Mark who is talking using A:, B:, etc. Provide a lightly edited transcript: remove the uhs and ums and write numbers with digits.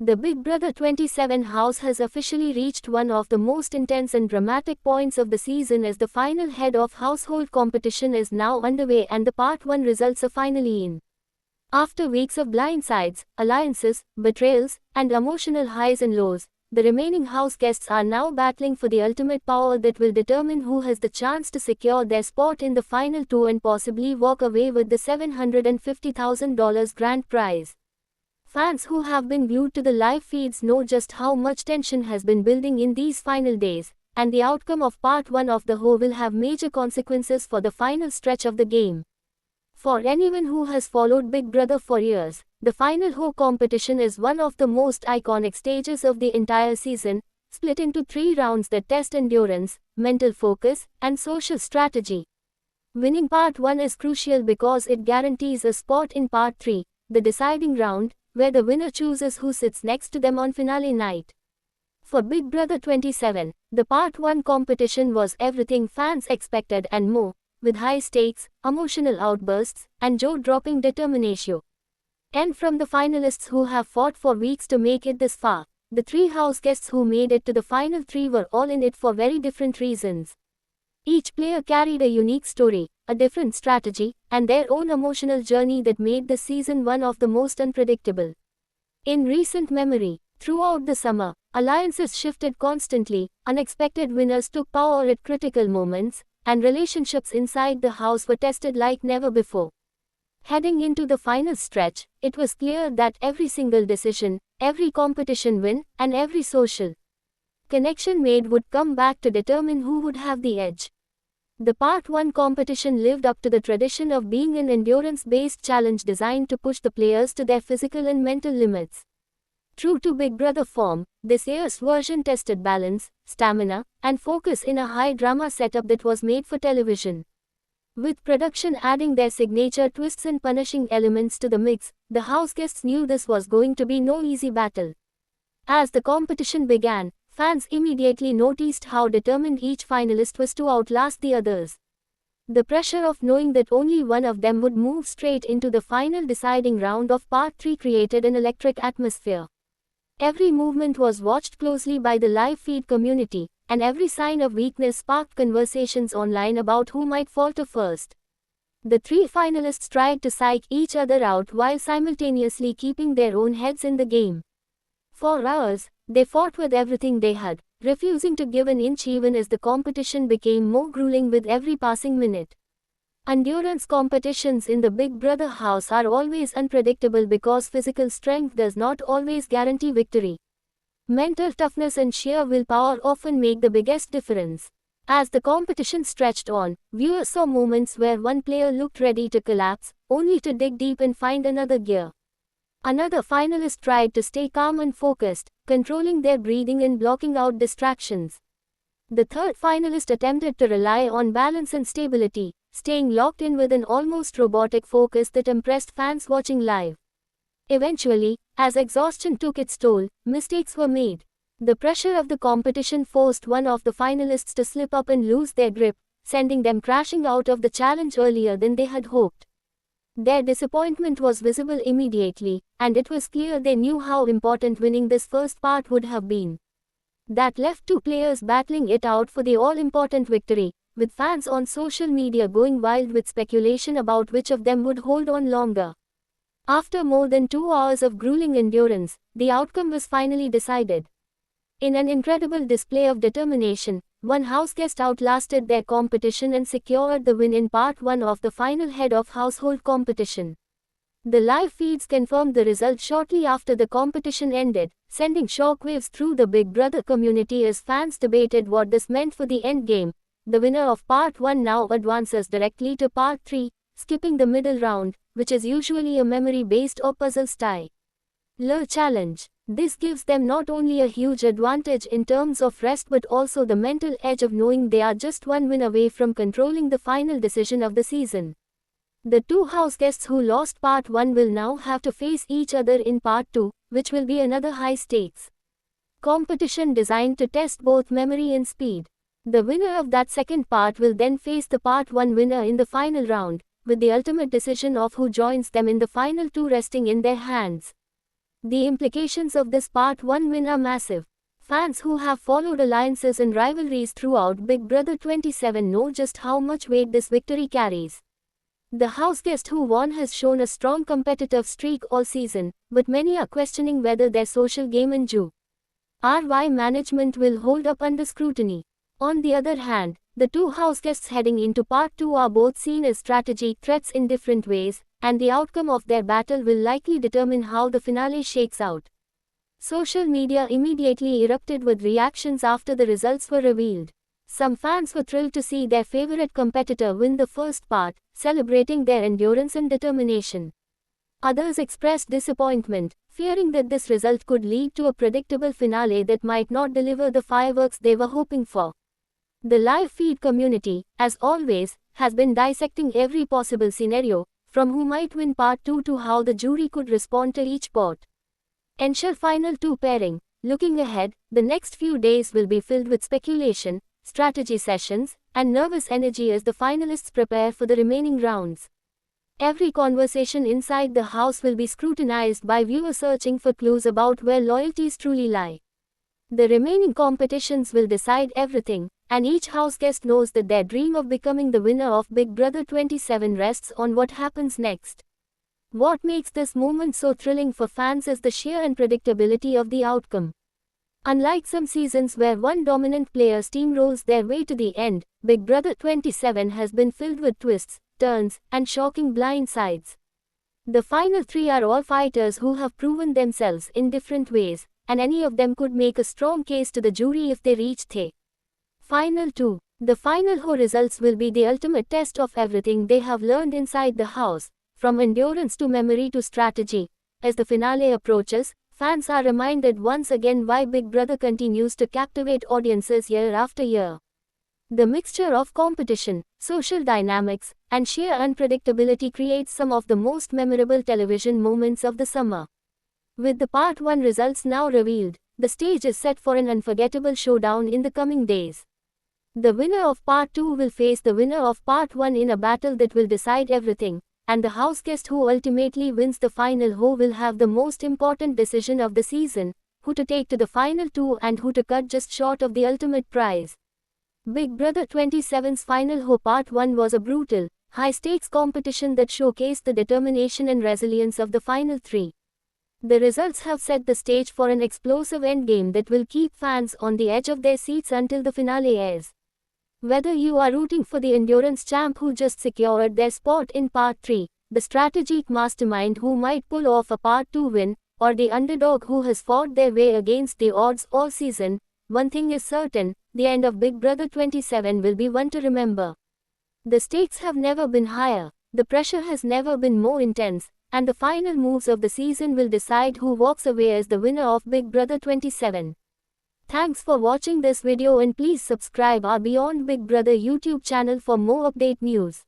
A: The Big Brother 27 house has officially reached one of the most intense and dramatic points of the season as the final head of household competition is now underway and the Part 1 results are finally in. After weeks of blindsides, alliances, betrayals, and emotional highs and lows, the remaining house guests are now battling for the ultimate power that will determine who has the chance to secure their spot in the final two and possibly walk away with the $750,000 grand prize. Fans who have been glued to the live feeds know just how much tension has been building in these final days, and the outcome of Part 1 of the Ho will have major consequences for the final stretch of the game. For anyone who has followed Big Brother for years, the final Ho competition is one of the most iconic stages of the entire season, split into 3 rounds that test endurance, mental focus, and social strategy. Winning Part 1 is crucial because it guarantees a spot in Part 3, the deciding round, where the winner chooses who sits next to them on finale night. For Big Brother 27, the Part 1 competition was everything fans expected and more, with high stakes, emotional outbursts, and jaw-dropping determination. And from the finalists who have fought for weeks to make it this far, the 3 house guests who made it to the final 3 were all in it for very different reasons. Each player carried a unique story, a different strategy, and their own emotional journey that made the season one of the most unpredictable. In recent memory, throughout the summer, alliances shifted constantly, unexpected winners took power at critical moments, and relationships inside the house were tested like never before. Heading into the final stretch, it was clear that every single decision, every competition win, and every social connection made would come back to determine who would have the edge. The Part 1 competition lived up to the tradition of being an endurance-based challenge designed to push the players to their physical and mental limits. True to Big Brother form, this year's version tested balance, stamina, and focus in a high-drama setup that was made for television. With production adding their signature twists and punishing elements to the mix, the house guests knew this was going to be no easy battle. As the competition began, fans immediately noticed how determined each finalist was to outlast the others. The pressure of knowing that only one of them would move straight into the final deciding round of Part 3 created an electric atmosphere. Every movement was watched closely by the live feed community, and every sign of weakness sparked conversations online about who might falter first. The 3 finalists tried to psych each other out while simultaneously keeping their own heads in the game. For hours, they fought with everything they had, refusing to give an inch even as the competition became more grueling with every passing minute. Endurance competitions in the Big Brother house are always unpredictable because physical strength does not always guarantee victory. Mental toughness and sheer willpower often make the biggest difference. As the competition stretched on, viewers saw moments where one player looked ready to collapse, only to dig deep and find another gear. Another finalist tried to stay calm and focused, controlling their breathing and blocking out distractions. The third finalist attempted to rely on balance and stability, staying locked in with an almost robotic focus that impressed fans watching live. Eventually, as exhaustion took its toll, mistakes were made. The pressure of the competition forced one of the finalists to slip up and lose their grip, sending them crashing out of the challenge earlier than they had hoped. Their disappointment was visible immediately, and it was clear they knew how important winning this first part would have been. That left 2 players battling it out for the all-important victory, with fans on social media going wild with speculation about which of them would hold on longer. After more than 2 hours of grueling endurance, the outcome was finally decided. In an incredible display of determination, one house guest outlasted their competition and secured the win in Part 1 of the final head of household competition. The live feeds confirmed the result shortly after the competition ended, sending shockwaves through the Big Brother community as fans debated what this meant for the endgame. The winner of Part 1 now advances directly to Part 3, skipping the middle round, which is usually a memory-based or puzzle-style challenge. This gives them not only a huge advantage in terms of rest but also the mental edge of knowing they are just one win away from controlling the final decision of the season. The 2 house guests who lost Part 1 will now have to face each other in Part 2, which will be another high-stakes competition designed to test both memory and speed. The winner of that second part will then face the Part 1 winner in the final round, with the ultimate decision of who joins them in the final 2 resting in their hands. The implications of this Part 1 win are massive. Fans who have followed alliances and rivalries throughout Big Brother 27 know just how much weight this victory carries. The house guest who won has shown a strong competitive streak all season, but many are questioning whether their social game and RY management will hold up under scrutiny. On the other hand, the two house guests heading into Part 2 are both seen as strategic threats in different ways, and the outcome of their battle will likely determine how the finale shakes out. Social media immediately erupted with reactions after the results were revealed. Some fans were thrilled to see their favorite competitor win the first part, celebrating their endurance and determination. Others expressed disappointment, fearing that this result could lead to a predictable finale that might not deliver the fireworks they were hoping for. The live feed community, as always, has been dissecting every possible scenario, from who might win Part 2 to how the jury could respond to each pot. Ensure Final 2 pairing. Looking ahead, the next few days will be filled with speculation, strategy sessions, and nervous energy as the finalists prepare for the remaining rounds. Every conversation inside the house will be scrutinized by viewers searching for clues about where loyalties truly lie. The remaining competitions will decide everything, and each house guest knows that their dream of becoming the winner of Big Brother 27 rests on what happens next. What makes this moment so thrilling for fans is the sheer unpredictability of the outcome. Unlike some seasons where one dominant player steamrolls their way to the end, Big Brother 27 has been filled with twists, turns, and shocking blindsides. The final three are all fighters who have proven themselves in different ways, and any of them could make a strong case to the jury if they reach the Final 2. The Final Ho results will be the ultimate test of everything they have learned inside the house, from endurance to memory to strategy. As the finale approaches, fans are reminded once again why Big Brother continues to captivate audiences year after year. The mixture of competition, social dynamics, and sheer unpredictability creates some of the most memorable television moments of the summer. With the Part 1 results now revealed, the stage is set for an unforgettable showdown in the coming days. The winner of Part 2 will face the winner of Part 1 in a battle that will decide everything, and the house guest who ultimately wins the final Ho will have the most important decision of the season, who to take to the Final 2 and who to cut just short of the ultimate prize. Big Brother 27's Final Ho Part 1 was a brutal, high-stakes competition that showcased the determination and resilience of the final three. The results have set the stage for an explosive endgame that will keep fans on the edge of their seats until the finale airs. Whether you are rooting for the endurance champ who just secured their spot in Part 3, the strategic mastermind who might pull off a Part 2 win, or the underdog who has fought their way against the odds all season, one thing is certain, the end of Big Brother 27 will be one to remember. The stakes have never been higher, the pressure has never been more intense, and the final moves of the season will decide who walks away as the winner of Big Brother 27. Thanks for watching this video and please subscribe our Beyond Big Brother YouTube channel for more update news.